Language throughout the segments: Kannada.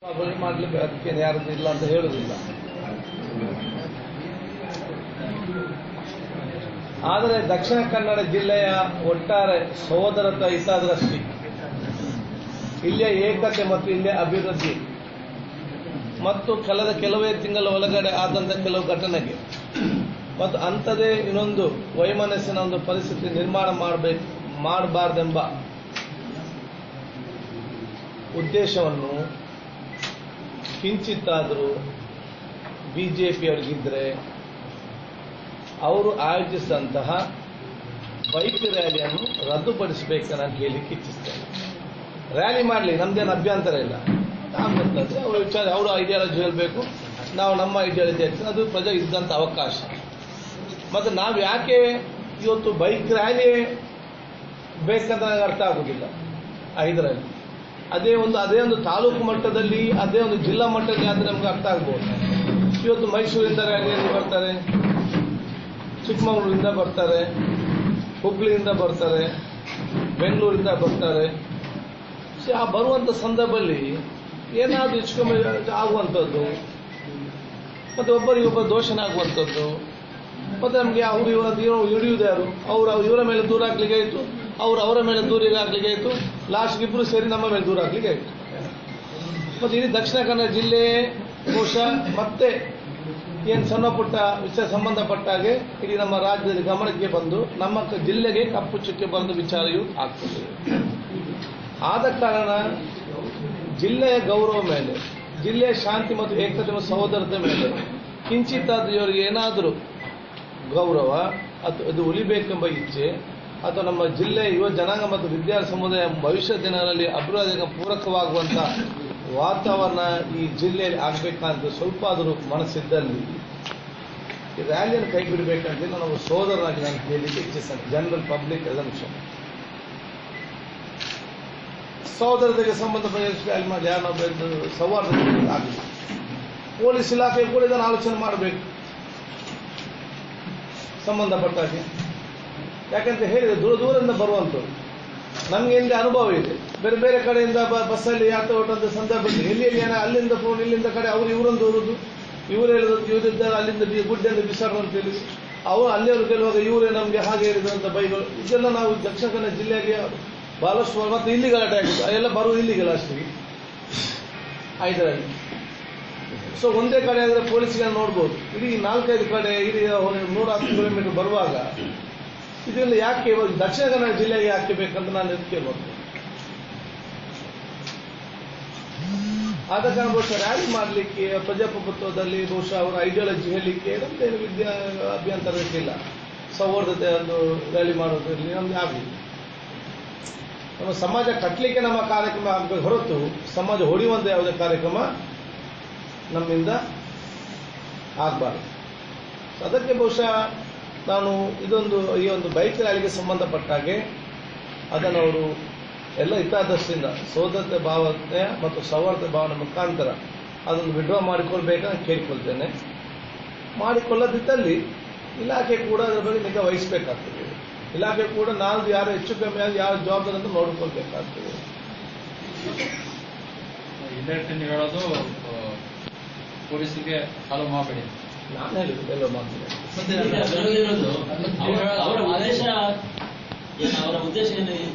ಮಾಡಲಿಕ್ಕೆ ಅದಕ್ಕೆ ಯಾರದ್ದು ಇಲ್ಲ ಅಂತ ಹೇಳುವುದಿಲ್ಲ. ಆದರೆ ದಕ್ಷಿಣ ಕನ್ನಡ ಜಿಲ್ಲೆಯ ಒಟ್ಟಾರೆ ಸಹೋದರತ್ವ ಹಿತಾದೃಷ್ಟಿ, ಇಲ್ಲಿಯ ಏಕತೆ ಮತ್ತು ಇಲ್ಲಿಯ ಅಭಿವೃದ್ಧಿ ಮತ್ತು ಕಳೆದ ಕೆಲವೇ ತಿಂಗಳ ಒಳಗಡೆ ಆದಂಥ ಕೆಲವು ಘಟನೆಗೆ ಮತ್ತು ಅಂಥದೇ ಇನ್ನೊಂದು ವೈಮನಸ್ಸಿನ ಒಂದು ಪರಿಸ್ಥಿತಿ ನಿರ್ಮಾಣ ಮಾಡಬಾರ್ದೆಂಬ ಉದ್ದೇಶವನ್ನು ಕಿಂಚಿತ್ತಾದರೂ ಬಿಜೆಪಿಯವರಿಗಿದ್ದರೆ ಅವರು ಆಯೋಜಿಸಿದಂತಹ ಬೈಕ್ ರ್ಯಾಲಿಯನ್ನು ರದ್ದುಪಡಿಸಬೇಕನ್ನು ನಾನು ಕೇಳಲಿಕ್ಕೆ ಇಚ್ಛಿಸ್ತೇನೆ. ರ್ಯಾಲಿ ಮಾಡಲಿ, ನಮ್ದೇನು ಅಭ್ಯಂತರ ಇಲ್ಲ. ನಾವಂತಂದರೆ ಅವರ ವಿಚಾರ, ಅವರು ಐಡಿಯಾಲಜಿ ಹೇಳಬೇಕು, ನಾವು ನಮ್ಮ ಐಡಿಯಾಲಜಿ ಹೇಳ್ತೀವಿ, ಅದು ಪ್ರಜೆ ಇದ್ದಂಥ ಅವಕಾಶ. ಮತ್ತು ನಾವು ಯಾಕೆ ಇವತ್ತು ಬೈಕ್ ರ್ಯಾಲಿ ಬೇಕಂತ ನನಗೆ ಅರ್ಥ ಆಗೋದಿಲ್ಲ. ಇದರಲ್ಲಿ ಅದೇ ಒಂದು ತಾಲೂಕು ಮಟ್ಟದಲ್ಲಿ, ಅದೇ ಒಂದು ಜಿಲ್ಲಾ ಮಟ್ಟದಲ್ಲಿ ಆದರೆ ನಮ್ಗೆ ಅರ್ಥ ಆಗ್ಬೋದು. ಇವತ್ತು ಮೈಸೂರಿಂದ ರ್ಯಾಲಿಯಲ್ಲಿ ಬರ್ತಾರೆ, ಚಿಕ್ಕಮಗಳೂರಿಂದ ಬರ್ತಾರೆ, ಹುಬ್ಳಿಯಿಂದ ಬರ್ತಾರೆ, ಬೆಂಗಳೂರಿಂದ ಬರ್ತಾರೆ. ಆ ಬರುವಂಥ ಸಂದರ್ಭದಲ್ಲಿ ಏನಾದರೂ ಹೆಚ್ಚುಕಮ್ಮಿ ಆಗುವಂಥದ್ದು ಮತ್ತು ಒಬ್ಬರಿಗೊಬ್ಬರು ದೋಷಣೆ ಆಗುವಂಥದ್ದು, ಮತ್ತು ನಮಗೆ ಅವರು ಹಿಡಿಯುವುದು ಯಾರು, ಇವರ ಮೇಲೆ ದೂರ ಹಾಕ್ಲಿಕ್ಕೆ ಆಯಿತು, ಅವರ ಮೇಲೆ ದೂರ ಹಾಕ್ಲಿಕ್ಕೆ ಆಯಿತು, ಲಾಸ್ಟ್ಗೆ ಇಬ್ಬರು ಸೇರಿ ನಮ್ಮ ಮೇಲೆ ದೂರ ಹಾಕ್ಲಿಕ್ಕೆ ಆಯಿತು. ಮತ್ತು ಇಡೀ ದಕ್ಷಿಣ ಕನ್ನಡ ಜಿಲ್ಲೆ ಬಹುಶಃ ಮತ್ತೆ ಏನು ಸಣ್ಣ ಪುಟ್ಟ ವಿಷಯ ಸಂಬಂಧಪಟ್ಟ ಹಾಗೆ ಇಡೀ ನಮ್ಮ ರಾಜ್ಯದಲ್ಲಿ ಗಮನಕ್ಕೆ ಬಂದು ನಮ್ಮ ಜಿಲ್ಲೆಗೆ ಕಪ್ಪು ಚುಕ್ಕೆ ಬಂದ ವಿಚಾರವೂ ಆಗ್ತದೆ. ಆದ ಕಾರಣ ಜಿಲ್ಲೆಯ ಗೌರವ ಮೇಲೆ, ಜಿಲ್ಲೆಯ ಶಾಂತಿ ಮತ್ತು ಏಕತೆ ಮತ್ತು ಸಹೋದರತೆ ಮೇಲೆ ಕಿಂಚಿತ್ತಾದರೂ ಇವರಿಗೆ ಏನಾದರೂ ಗೌರವ ಅಥವಾ ಇದು ಉಳಿಬೇಕೆಂಬ ಇಚ್ಛೆ, ಅಥವಾ ನಮ್ಮ ಜಿಲ್ಲೆಯ ಯುವ ಜನಾಂಗ ಮತ್ತು ವಿದ್ಯಾರ್ಥಿ ಸಮುದಾಯ ಭವಿಷ್ಯ ದಿನಗಳಲ್ಲಿ ಅಭಿವೃದ್ಧಿಗೆ ಪೂರಕವಾಗುವಂಥ ವಾತಾವರಣ ಈ ಜಿಲ್ಲೆಯಲ್ಲಿ ಆಗಬೇಕಂತ ಸ್ವಲ್ಪ ಆದರೂ ಮನಸ್ಸಿದ್ದಲ್ಲಿ ಈ ರ್ಯಾಲಿಯನ್ನು ಕೈ ಬಿಡಬೇಕಂತ ನಾವು ಸೋದರನಾಗಿ ನಾನು ಕೇಳಲಿಕ್ಕೆ ಇಚ್ಛಿಸ್ತೇನೆ. ಜನರಲ್ ಪಬ್ಲಿಕ್ ಎಸಂಪ್ಷನ್ ಸಹೋದರತೆಗೆ ಸಂಬಂಧಪಟ್ಟ ರ್ಯಾಲಿ ಮಾಡಿ ಯಾರನ್ನೊಬ್ಬ ಸೌಹಾರ್ದ ಆಗಲಿ. ಪೊಲೀಸ್ ಇಲಾಖೆ ಕೂಡ ಇದನ್ನು ಆಲೋಚನೆ ಮಾಡಬೇಕು ಸಂಬಂಧಪಟ್ಟಾಗೆ. ಯಾಕಂತ ಹೇಳಿದರೆ ದೂರದಿಂದ ಬರುವಂಥದ್ದು ನಮಗೆ ಇಲ್ಲಿ ಅನುಭವ ಇದೆ. ಬೇರೆ ಬೇರೆ ಕಡೆಯಿಂದ ಬಸ್ಸಲ್ಲಿ ಯಾತ್ರೆ ಹೊರಟಂಥ ಸಂದರ್ಭದಲ್ಲಿ ಎಲ್ಲಿ ಏನೋ ಅಲ್ಲಿಂದ ಫೋನ್, ಇಲ್ಲಿಂದ ಕಡೆ ಅವರು ಇವರೊಂದು ಹೋಗೋದು, ಇವರು ಹೇಳಿದ್ರು ಇವರಿದ್ದಾರೆ, ಅಲ್ಲಿಂದ ಗುಡ್ಡೆಂದು ಬಿಸಾಡು ಅಂತ ಹೇಳಿ ಅವರು ಅಲ್ಲಿಯವರು ಗೆಲ್ಲುವಾಗ ಇವರೇ ನಮಗೆ ಹಾಗೆ ಹೇಳಿದಂಥ ಬೈಗಳು, ಇದೆಲ್ಲ ನಾವು ದಕ್ಷಿಣ ಕನ್ನಡ ಜಿಲ್ಲೆಗೆ ಬಹಳಷ್ಟು ಮತ್ತು ಇಲ್ಲಿ ಗಲಾಟೆ ಆಗಿದೆ. ಎಲ್ಲ ಬರುವ ಇಲ್ಲಿಗೆ ಲಾಸ್ಟಿಗೆ ಇದರಲ್ಲಿ. ಸೊ ಒಂದೇ ಕಡೆ ಆದರೆ ಪೊಲೀಸ್ಗೆ ನೋಡ್ಬೋದು, ಇಡೀ 4-5 ಕಡೆ ಇಡೀ 110 ಕಿಲೋಮೀಟರ್ ಬರುವಾಗ ಇದೆಲ್ಲ ಯಾಕೆ ದಕ್ಷಿಣ ಕನ್ನಡ ಜಿಲ್ಲೆಗೆ ಯಾಕೆ ಬೇಕಂತ ನಾನು ಕೇಳ್ಬೋದು. ಆದ ಕಾರಣ ಬಹುಶಃ ರ್ಯಾಲಿ ಮಾಡಲಿಕ್ಕೆ ಪ್ರಜಾಪ್ರಭುತ್ವದಲ್ಲಿ ಬಹುಶಃ ಅವರ ಐಡಿಯಾಲಜಿ ಹೇಳಲಿಕ್ಕೆ ನಮ್ದೇನು ಅಭ್ಯಂತರ ಇಲ್ಲ. ಸೌಹಾರ್ದತೆ ಒಂದು ರ್ಯಾಲಿ ಮಾಡೋದ್ರಲ್ಲಿ ನಮ್ಗೆ ಆಗಲಿ. ನಮ್ಮ ಸಮಾಜ ಕಟ್ಟಲಿಕ್ಕೆ ನಮ್ಮ ಕಾರ್ಯಕ್ರಮ ಆಗಬೇಕು ಹೊರತು ಸಮಾಜ ಹೊಡೆಯುವಂಥ ಯಾವುದೇ ಕಾರ್ಯಕ್ರಮ ನಮ್ಮಿಂದ ಆಗಬಾರ್ದು. ಅದಕ್ಕೆ ಬಹುಶಃ ನಾನು ಈ ಒಂದು ಬೈಕ್ ರ್ಯಾಲಿಗೆ ಸಂಬಂಧಪಟ್ಟ ಹಾಗೆ ಅದನ್ನು ಅವರು ಎಲ್ಲ ಹಿತಾದೃಷ್ಟಿಯಿಂದ ಸೋದರತೆ ಭಾವನೆ ಮತ್ತು ಸೌಹಾರ್ದ ಭಾವನೆ ಮುಖಾಂತರ ಅದನ್ನು ವಿಡ್ರಾ ಮಾಡಿಕೊಳ್ಬೇಕಂತ ಕೇಳಿಕೊಳ್ತೇನೆ. ಮಾಡಿಕೊಳ್ಳದಿದ್ದಲ್ಲಿ ಇಲಾಖೆ ಕೂಡ ಅದರ ಬಗ್ಗೆ ನಿಗಾ ವಹಿಸಬೇಕಾಗ್ತದೆ. ಇಲಾಖೆ ಕೂಡ ನಾವು ಯಾರು ಹೆಚ್ಚು ಕಮ್ಮಿ ಆಗಿ ಯಾರು ಜವಾಬ್ದಾರಿ ಅಂತ ನೋಡಿಕೊಳ್ಬೇಕಾಗ್ತದೆ. ಹೇಳೋದು ಪೊಲೀಸರಿಗೆ ಫಾಲೋ ಮಾಡಬೇಡಿ, ನಾನು ಹೇಳಿದ್ದು ಎಲ್ಲೋ ಮಾಡ್ತೀನಿ. ಅವರ ಉದ್ದೇಶ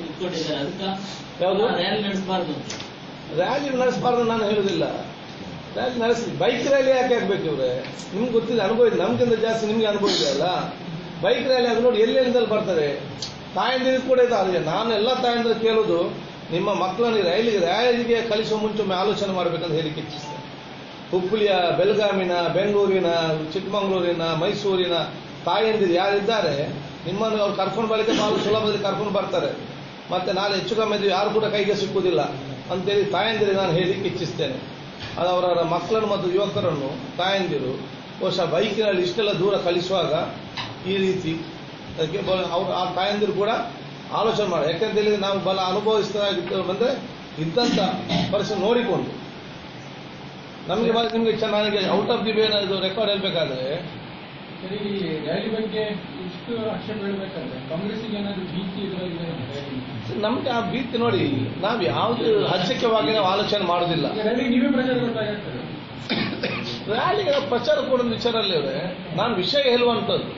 ಇಟ್ಕೊಂಡಿದ್ದಾರೆ, ಅದಕ್ಕೆ ಯಾವುದು ರ್ಯಾಲಿ ನಡೆಸಬಾರ್ದು. ರ್ಯಾಲಿ ನಡೆಸಬಾರ್ದು ನಾನು ಹೇಳುದಿಲ್ಲ. ರ್ಯಾಲಿ ನಡೆಸಿ, ಬೈಕ್ ರ್ಯಾಲಿ ಯಾಕೆ ಆಗ್ಬೇಕು ಇವ್ರೆ? ನಿಮ್ಗೆ ಗೊತ್ತಿದೆ, ಅನುಭವ ಇದೆ, ನಮ್ಗಿಂತ ಜಾಸ್ತಿ ನಿಮ್ಗೆ ಅನುಭವ ಇದೆ ಅಲ್ಲ. ಬೈಕ್ ರ್ಯಾಲಿ ಅದು ನೋಡಿ ಎಲ್ಲೆಲ್ಲಿಂದಲೂ ಬರ್ತಾರೆ. ತಾಯಂದಿರಿಗೆ ಕೂಡ ಇದೆ. ನಾನು ಎಲ್ಲ ತಾಯಂದಿರು ಕೇಳೋದು, ನಿಮ್ಮ ಮಕ್ಕಳನ್ನು ರ್ಯಾಲಿಗೆ ಕಲಿಸುವ ಮುಂಚೆ ಆಲೋಚನೆ ಮಾಡಬೇಕಂತ ಹೇಳಿಕ್ಕೆ ಇಚ್ಛಿಸ್ತೇನೆ. ಹುಬ್ಬಳ್ಳಿಯ, ಬೆಳಗಾವಿನ, ಬೆಂಗಳೂರಿನ, ಚಿಕ್ಕಮಗಳೂರಿನ, ಮೈಸೂರಿನ ತಾಯಂದಿರು ಯಾರಿದ್ದಾರೆ ನಿಮ್ಮನ್ನು ಅವ್ರು ಕರ್ಕೊಂಡು ಬರಲಿಕ್ಕೆ ಬಹಳ ಸುಲಭದಲ್ಲಿ ಕರ್ಕೊಂಡು ಬರ್ತಾರೆ. ಮತ್ತು ನಾಳೆ ಹೆಚ್ಚು ಕಮ್ಮಿ ಯಾರು ಕೂಡ ಕೈಗೆ ಸಿಕ್ಕುವುದಿಲ್ಲ ಅಂತೇಳಿ ತಾಯಂದಿರಿಗೆ ನಾನು ಹೇಳಿಕ್ಕೆ ಇಚ್ಛಿಸ್ತೇನೆ. ಅದು ಅವರ ಮಕ್ಕಳನ್ನು ಮತ್ತು ಯುವಕರನ್ನು ತಾಯಂದಿರು ಬಹುಶಃ ಬೈಕಿನಲ್ಲಿ ಇಷ್ಟೆಲ್ಲ ದೂರ ಕಳಿಸುವಾಗ ಈ ರೀತಿ ಅದಕ್ಕೆ ಅವರು ಆ ತಾಯಂದಿರು ಕೂಡ ಆಲೋಚನೆ ಮಾಡಿ. ಯಾಕೆಂತ ಹೇಳಿದ್ರೆ ನಾವು ಬಲ ಅನುಭವಿಸ್ತಾಗಿದ್ದು ಬಂದರೆ ಇದ್ದಂಥ ಪರಿಸ್ಥಿತಿ ನೋಡಿಕೊಂಡು ನಮಗೆ ನಿಮಗೆ ಚೆನ್ನಾಗಿ ಔಟ್ ಆಫ್ ದಿ ವೇ ಇದು ರೆಕಾರ್ಡ್ ಹೇಳಬೇಕಾದ್ರೆ ರ್ಯಾಲಿ ಬಗ್ಗೆ ಇಷ್ಟು ಆಕ್ಷೇಪ ಹೇಳಬೇಕಂದ್ರೆ ಕಾಂಗ್ರೆಸ್ಗೆ ಏನಾದರೂ ಭೀತಿ ನಮ್ಗೆ ಆ ಭೀತಿ ನೋಡಿ ನಾವು ಯಾವುದು ಹಚ್ಚಕ್ಕೆವಾಗಿ ನಾವು ಆಲೋಚನೆ ಮಾಡೋದಿಲ್ಲ. ನೀವೇ ಪ್ರಚಾರ ರ್ಯಾಲಿಗೆ ಪ್ರಚಾರ ಕೊಡೋದು ವಿಚಾರ ಅಲ್ಲಿವೆ. ನಾನು ವಿಷಯ ಹೇಳುವಂಥದ್ದು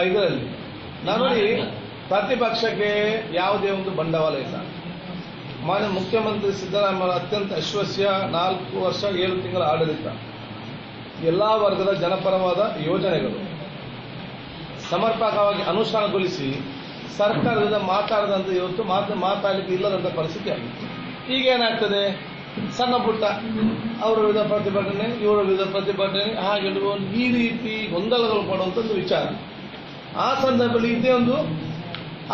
ಇದರಲ್ಲಿ ನಾನು ನೋಡಿ, ಪ್ರತಿಪಕ್ಷಕ್ಕೆ ಯಾವುದೇ ಒಂದು ಬಂಡವಾಳ ಇಲ್ಲ. ಮಾನ್ಯ ಮುಖ್ಯಮಂತ್ರಿ ಸಿದ್ದರಾಮಯ್ಯ ಅತ್ಯಂತ ಅಶ್ವಸ್ಯ 4 ವರ್ಷ 7 ತಿಂಗಳ ಆಡಳಿತ, ಎಲ್ಲಾ ವರ್ಗದ ಜನಪರವಾದ ಯೋಜನೆಗಳು ಸಮರ್ಪಕವಾಗಿ ಅನುಷ್ಠಾನಗೊಳಿಸಿ ಸರ್ಕಾರದಿಂದ ಮಾತಾಡದಂತ ಇವತ್ತು ಮಾತಾಡಲಿಕ್ಕೆ ಇಲ್ಲದಂತ ಪರಿಸ್ಥಿತಿ ಆಗಿತ್ತು. ಈಗ ಏನಾಗ್ತದೆ, ಸಣ್ಣ ಪುಟ್ಟ ಅವರ ವಿರುದ್ಧ ಪ್ರತಿಭಟನೆ, ಇವರ ವಿರುದ್ಧ ಪ್ರತಿಭಟನೆ, ಹಾಗೆ ಈ ರೀತಿ ಗೊಂದಲಗಳು ಪಡುವಂಥದ್ದು ವಿಚಾರ. ಆ ಸಂದರ್ಭದಲ್ಲಿ ಇದೇ ಒಂದು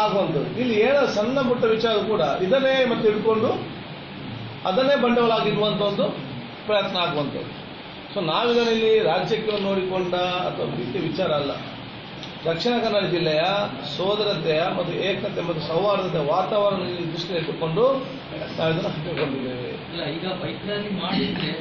ಆಗುವಂಥದ್ದು. ಇಲ್ಲಿ ಏನೋ ಸಣ್ಣ ಪುಟ್ಟ ವಿಚಾರ ಕೂಡ ಇದನ್ನೇ ಮತ್ತೆ ಹಿಡ್ಕೊಂಡು ಅದನ್ನೇ ಬಂಡವಾಳ ಆಗಿರುವಂಥ ಒಂದು ಪ್ರಯತ್ನ ಆಗುವಂಥದ್ದು. ಸೊ ನಾವಿದರಲ್ಲಿ ರಾಜ್ಯಕ್ಕೆ ನೋಡಿಕೊಂಡ ಅಥವಾ ರೀತಿ ವಿಚಾರ ಅಲ್ಲ. ದಕ್ಷಿಣ ಕನ್ನಡ ಜಿಲ್ಲೆಯ ಸೋದರತೆಯ ಮತ್ತು ಏಕತೆ ಮತ್ತು ಸೌಹಾರ್ದತೆಯ ವಾತಾವರಣ ದೃಷ್ಟಿಯಲ್ಲಿ ಇಟ್ಟುಕೊಂಡು ನಾವು ಇದನ್ನು ಹಮ್ಮಿಕೊಂಡಿದ್ದೇವೆ. ಈಗ ಬೈಕ್ ರ್ಯಾಲಿ ಮಾಡಿದ್ರೆ